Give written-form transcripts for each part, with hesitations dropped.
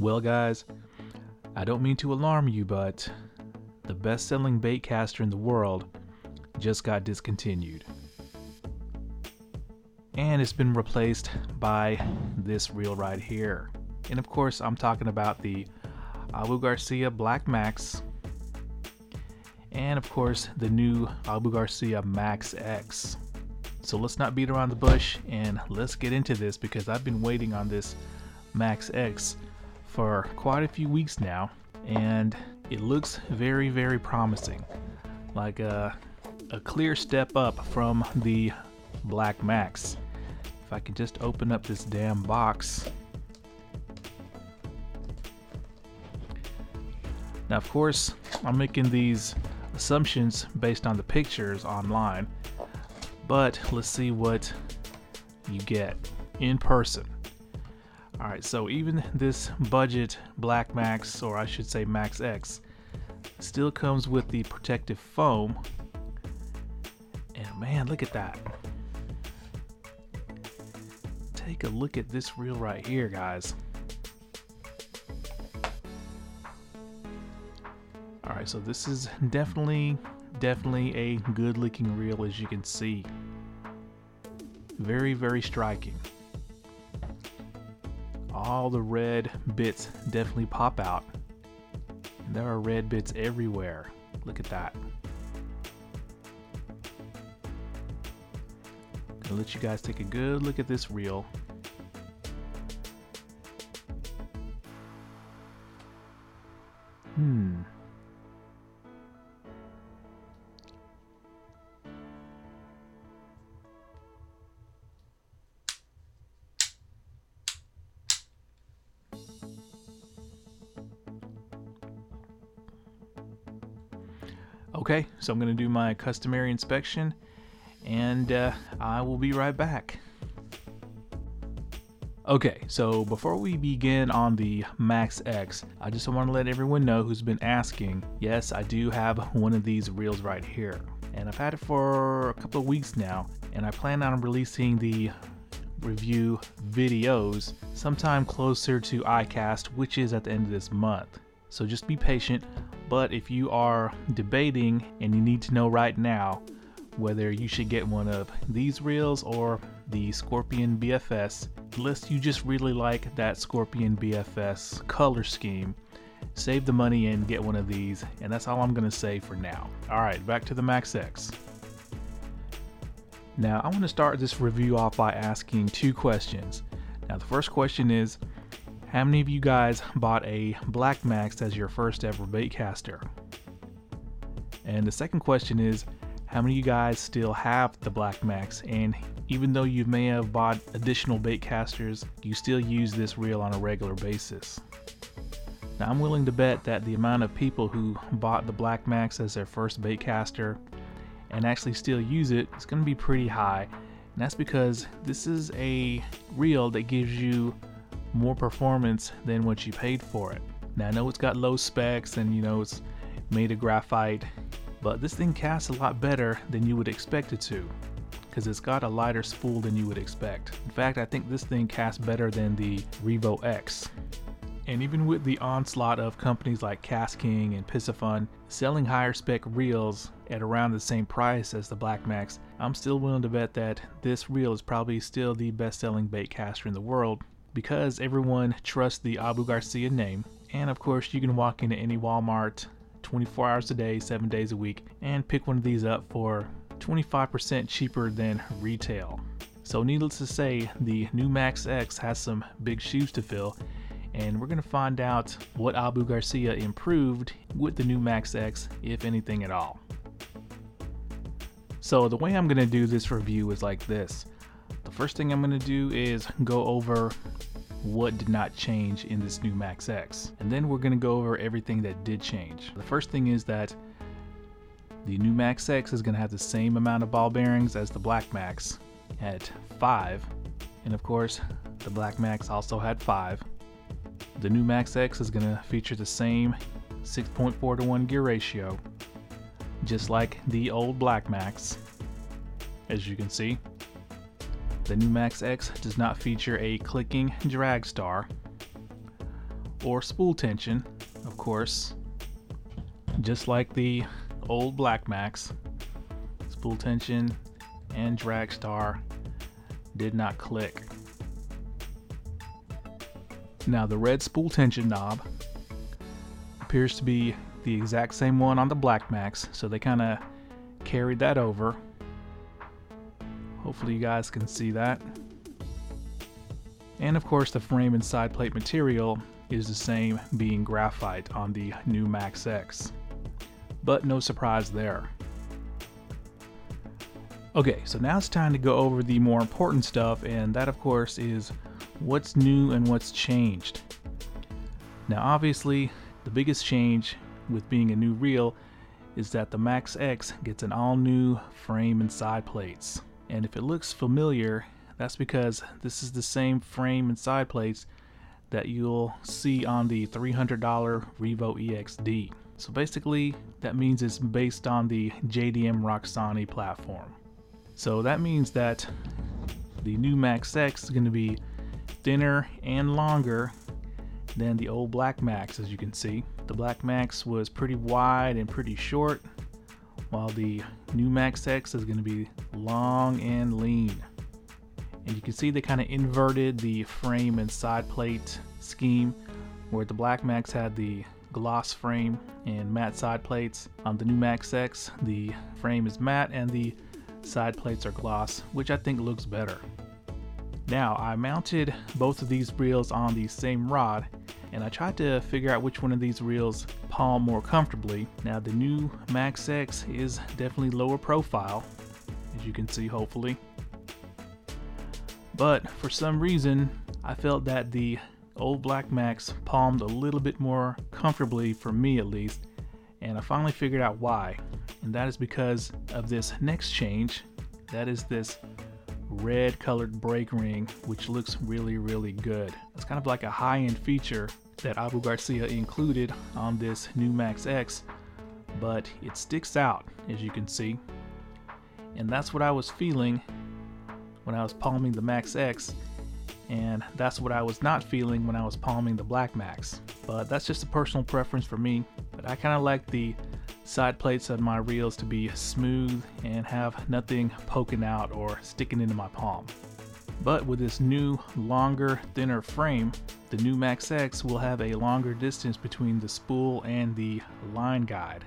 Well guys, I don't mean to alarm you, but the best-selling baitcaster in the world just got discontinued. And it's been replaced by this reel right here. And of course, I'm talking about the Abu Garcia Black Max, and of course the new Abu Garcia Max X. So let's not beat around the bush and let's get into this, because I've been waiting on this Max X for quite a few weeks now, and it looks very, very promising. Like a clear step up from the Black Max. If I can just open up this damn box. Now of course, I'm making these assumptions based on the pictures online, but let's see what you get in person. Alright, so even this budget Black Max, or I should say Max X, still comes with the protective foam. And man, look at that. Take a look at this reel right here, guys. Alright, so this is definitely a good looking reel, as you can see. Very, very striking. All the red bits definitely pop out. There are red bits everywhere. Look at that. Gonna let you guys take a good look at this reel. Okay, so I'm going to do my customary inspection, and I will be right back. Okay, so before we begin on the Max X, I just want to let everyone know who's been asking, yes, I do have one of these reels right here, and I've had it for a couple of weeks now, and I plan on releasing the review videos sometime closer to ICAST, which is at the end of this month. So just be patient. But if you are debating and you need to know right now whether you should get one of these reels or the Scorpion BFS, unless you just really like that Scorpion BFS color scheme, save the money and get one of these. And that's all I'm going to say for now. Alright, back to the Max X. Now I want to start this review off by asking two questions. Now the first question is, how many of you guys bought a Black Max as your first ever baitcaster? And the second question is, how many of you guys still have the Black Max, and even though you may have bought additional baitcasters, you still use this reel on a regular basis? Now I'm willing to bet that the amount of people who bought the Black Max as their first baitcaster and actually still use it is going to be pretty high. And that's because this is a reel that gives you more performance than what you paid for it. Now I know it's got low specs and you know it's made of graphite, but this thing casts a lot better than you would expect it to, because it's got a lighter spool than you would expect. In fact, I think this thing casts better than the REVO X. And even with the onslaught of companies like KASTKING and PISCIFUN selling higher spec reels at around the same price as the Black Max, I'm still willing to bet that this reel is probably still the best selling baitcaster in the world, because everyone trusts the Abu Garcia name. And of course you can walk into any Walmart 24 hours a day, 7 days a week, and pick one of these up for 25% cheaper than retail. So needless to say, the new Max X has some big shoes to fill, and we're going to find out what Abu Garcia improved with the new Max X, if anything at all. So the way I'm going to do this review is like this. The first thing I'm going to do is go over what did not change in this new Max X, and then we're going to go over everything that did change. The first thing is that the new Max X is going to have the same amount of ball bearings as the Black Max at 5, and of course the Black Max also had 5. The new Max X is going to feature the same 6.4 to 1 gear ratio, just like the old Black Max, as you can see. The new Max X does not feature a clicking drag star. or spool tension, of course, just like the old Black Max. Spool tension and drag star did not click. Now the red spool tension knob appears to be the exact same one on the Black Max, so they kind of carried that over. Hopefully you guys can see that. And of course the frame and side plate material is the same, being graphite on the new Max X. But no surprise there. Okay, so now it's time to go over the more important stuff, and that of course is what's new and what's changed. Now obviously the biggest change with being a new reel is that the Max X gets an all new frame and side plates. And if it looks familiar, that's because this is the same frame and side plates that you'll see on the $300 REVO EXD. So basically that means it's based on the JDM Roxani platform. So that means that the new Max X is going to be thinner and longer than the old Black Max. As you can see, the Black Max was pretty wide and pretty short, while the new Max X is going to be long and lean. And you can see they kind of inverted the frame and side plate scheme, where the Black Max had the gloss frame and matte side plates. On the new Max X, the frame is matte and the side plates are gloss, which I think looks better. Now I mounted both of these reels on the same rod, and I tried to figure out which one of these reels palm more comfortably. Now the new Max X is definitely lower profile, as you can see hopefully. But for some reason, I felt that the old Black Max palmed a little bit more comfortably, for me at least, and I finally figured out why. And that is because of this next change. That is this red colored brake ring, which looks really, really good. It's kind of like a high-end feature that Abu Garcia included on this new Max X, but it sticks out, as you can see. And that's what I was feeling when I was palming the Max X, and that's what I was not feeling when I was palming the Black Max. But that's just a personal preference for me. But I kind of like the side plates on my reels to be smooth and have nothing poking out or sticking into my palm. But with this new, longer, thinner frame, the new Max X will have a longer distance between the spool and the line guide.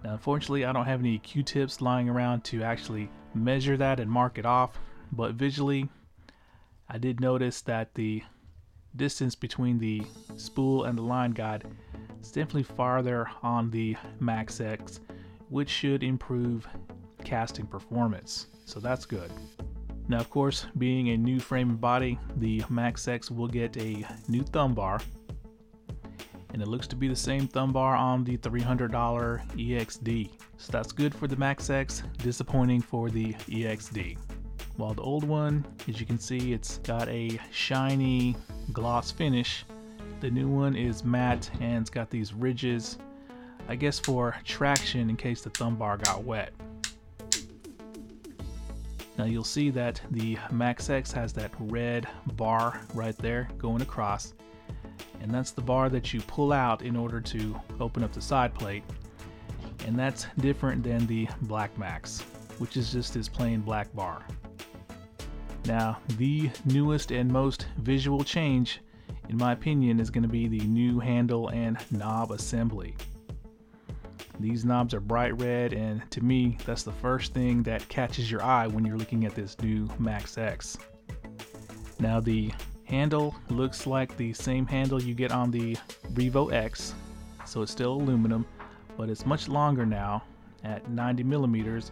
Now, unfortunately, I don't have any Q-tips lying around to actually measure that and mark it off, but visually, I did notice that the distance between the spool and the line guide is definitely farther on the Max X, which should improve casting performance. So that's good. Now, of course, being a new frame and body, the Max X will get a new thumb bar, and it looks to be the same thumb bar on the $300 EXD. So that's good for the Max X, disappointing for the EXD. While the old one, as you can see, it's got a shiny gloss finish. The new one is matte and it's got these ridges, I guess for traction in case the thumb bar got wet. Now you'll see that the Max X has that red bar right there going across, and that's the bar that you pull out in order to open up the side plate, and that's different than the Black Max, which is just this plain black bar. Now the newest and most visual change, in my opinion, is going to be the new handle and knob assembly. These knobs are bright red, and to me that's the first thing that catches your eye when you're looking at this new Max X. Now the handle looks like the same handle you get on the REVO X, so it's still aluminum, but it's much longer now at 90 millimeters,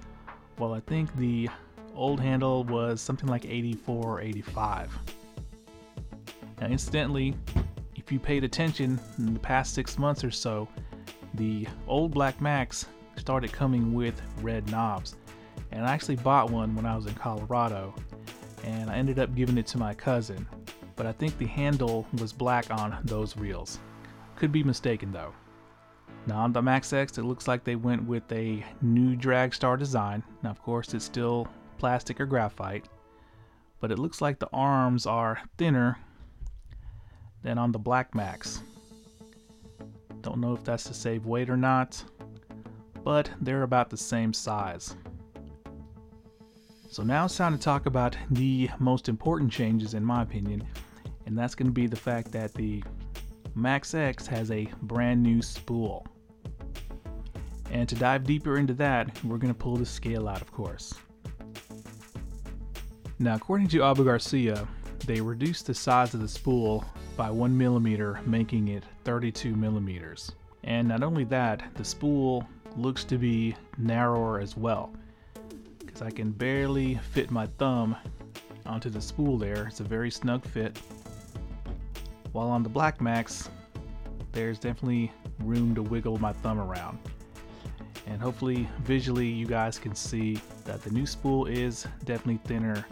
while I think the old handle was something like 84 or 85. Now incidentally, if you paid attention in the past 6 months or so, the old Black Max started coming with red knobs, and I actually bought one when I was in Colorado, and I ended up giving it to my cousin, but I think the handle was black on those reels. Could be mistaken though. Now on the Max X, it looks like they went with a new drag star design. Now of course it's still plastic or graphite, but it looks like the arms are thinner than on the Black Max. Don't know if that's to save weight or not, but they're about the same size. So now it's time to talk about the most important changes in my opinion, and that's going to be the fact that the Max X has a brand new spool. And to dive deeper into that, we're going to pull the scale out, of course. Now, according to GARCIA, they reduced the size of the spool by 1 millimeter, making it 32 millimeters. And not only that, the spool looks to be narrower as well, because I can barely fit my thumb onto the spool there. It's a very snug fit. While on the Black Max, there's definitely room to wiggle my thumb around. And hopefully visually you guys can see that the new spool is definitely thinner.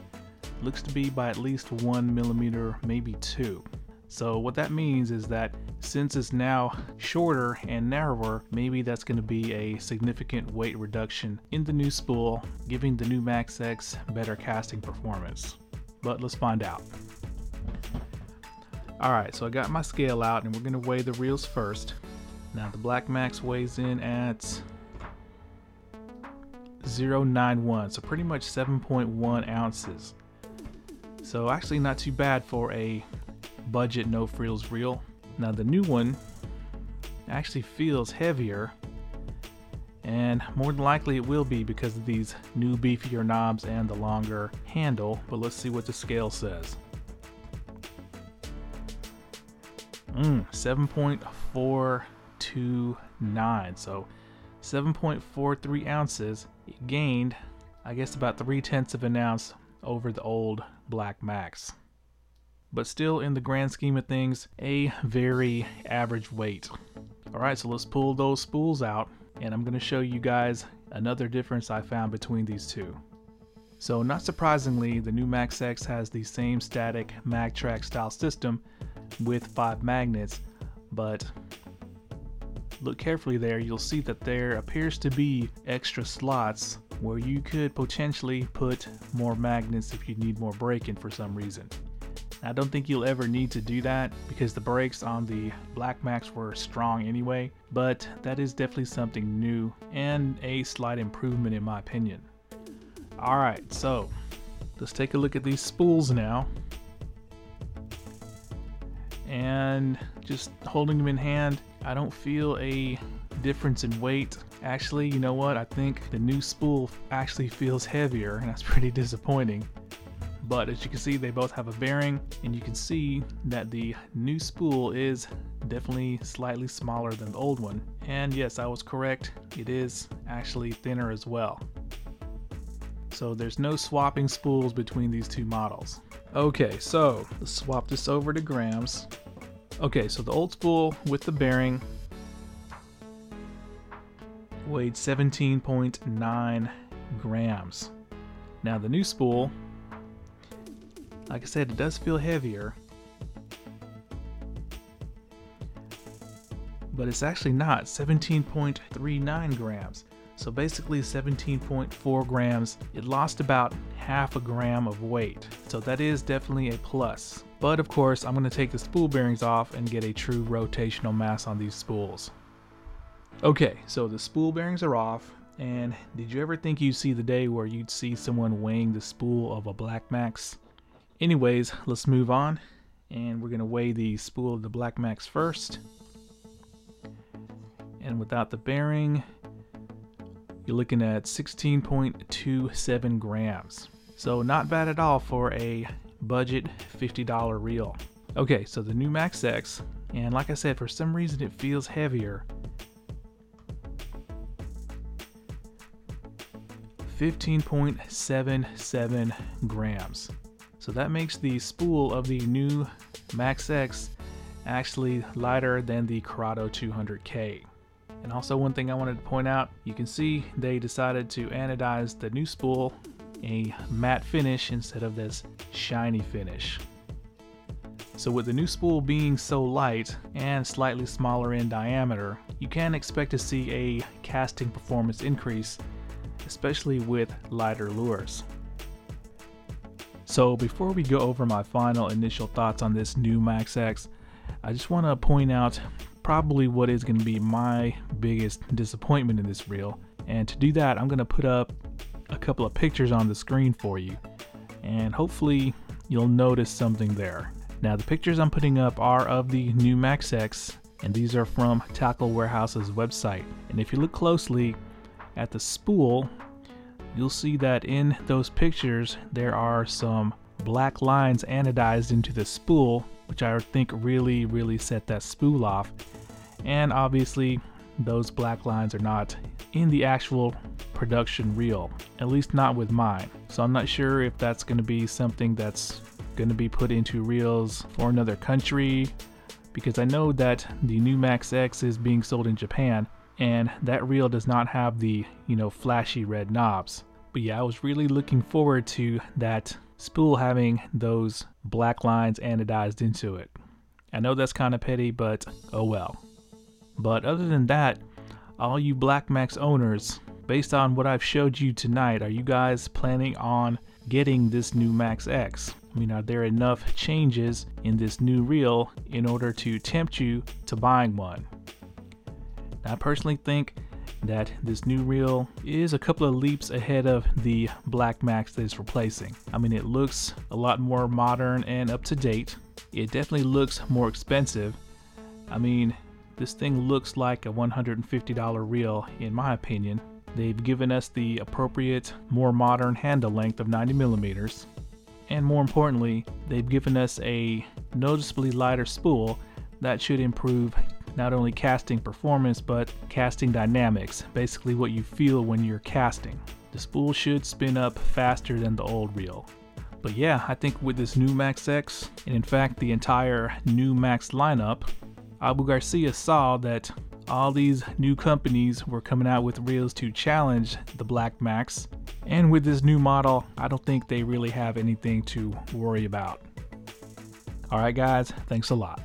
Looks to be by at least 1 millimeter, maybe 2. So what that means is that since it's now shorter and narrower, maybe that's going to be a significant weight reduction in the new spool, giving the new Max X better casting performance. But let's find out. Alright, so I got my scale out and we're going to weigh the reels first. Now the Black Max weighs in at 0.91, so pretty much 7.1 ounces. So actually not too bad for a budget no frills reel. Now the new one actually feels heavier, and more than likely it will be because of these new beefier knobs and the longer handle, but let's see what the scale says. 7.429, so 7.43 ounces. It gained, I guess, about 3/10 of an ounce over the old Black Max. But still, in the grand scheme of things, a very average weight. Alright, so let's pull those spools out, and I'm going to show you guys another difference I found between these two. So not surprisingly, the new Max X has the same static MagTrack style system with 5 magnets, but look carefully there, you'll see that there appears to be extra slots where you could potentially put more magnets if you need more braking for some reason. I don't think you'll ever need to do that because the brakes on the Black Max were strong anyway, but that is definitely something new and a slight improvement in my opinion. Alright, so let's take a look at these spools now. And just holding them in hand, I don't feel a difference in weight. Actually, you know what? I think the new spool actually feels heavier, and that's pretty disappointing. But as you can see, they both have a bearing, and you can see that the new spool is definitely slightly smaller than the old one. And yes, I was correct. It is actually thinner as well. So there's no swapping spools between these two models. Okay, so let's swap this over to grams. Okay, so the old spool with the bearing weighed 17.9 grams. Now the new spool, like I said, it does feel heavier, but it's actually not. 17.39 grams. So basically 17.4 grams. It lost about half a gram of weight. So that is definitely a plus. But of course, I'm going to take the spool bearings off and get a true rotational mass on these spools. Okay, so the spool bearings are off. And did you ever think you'd see the day where you'd see someone weighing the spool of a Black Max? Anyways, let's move on. And we're going to weigh the spool of the Black Max first. And without the bearing, you're looking at 16.27 grams. So not bad at all for a budget $50 reel. Okay, so the new Max X, and like I said, for some reason it feels heavier. 15.77 grams. So that makes the spool of the new Max X actually lighter than the CURADO 200K. And also one thing I wanted to point out, you can see they decided to anodize the new spool a matte finish instead of this shiny finish. So with the new spool being so light and slightly smaller in diameter, you can expect to see a casting performance increase, especially with lighter lures. So before we go over my final initial thoughts on this new Max X, I just want to point out probably what is going to be my biggest disappointment in this reel. And to do that, I'm going to put up a couple of pictures on the screen for you, and hopefully you'll notice something there. Now, the pictures I'm putting up are of the new Max X, and these are from Tackle Warehouse's website. And if you look closely at the spool, you'll see that in those pictures there are some black lines anodized into the spool, which I think really set that spool off. And obviously those black lines are not in the actual production reel, at least not with mine. So I'm not sure if that's going to be something that's going to be put into reels for another country, because I know that the new Max X is being sold in Japan, and that reel does not have the, flashy red knobs. But yeah, I was really looking forward to that spool having those black lines anodized into it. I know that's kind of petty, but oh well. But other than that, all you Black Max owners, based on what I've showed you tonight, are you guys planning on getting this new Max X? I mean, are there enough changes in this new reel in order to tempt you to buying one? Now, I personally think that this new reel is a couple of leaps ahead of the Black Max that it's replacing. I mean, it looks a lot more modern and up to date. It definitely looks more expensive. I mean, this thing looks like a $150 reel in my opinion. They've given us the appropriate, more modern handle length of 90 millimeters. And more importantly, they've given us a noticeably lighter spool that should improve not only casting performance, but casting dynamics, basically what you feel when you're casting. The spool should spin up faster than the old reel. But yeah, I think with this new Max X, and in fact the entire new Max lineup, Abu Garcia saw that all these new companies were coming out with reels to challenge the Black Max, and with this new model, I don't think they really have anything to worry about. Alright guys, thanks a lot.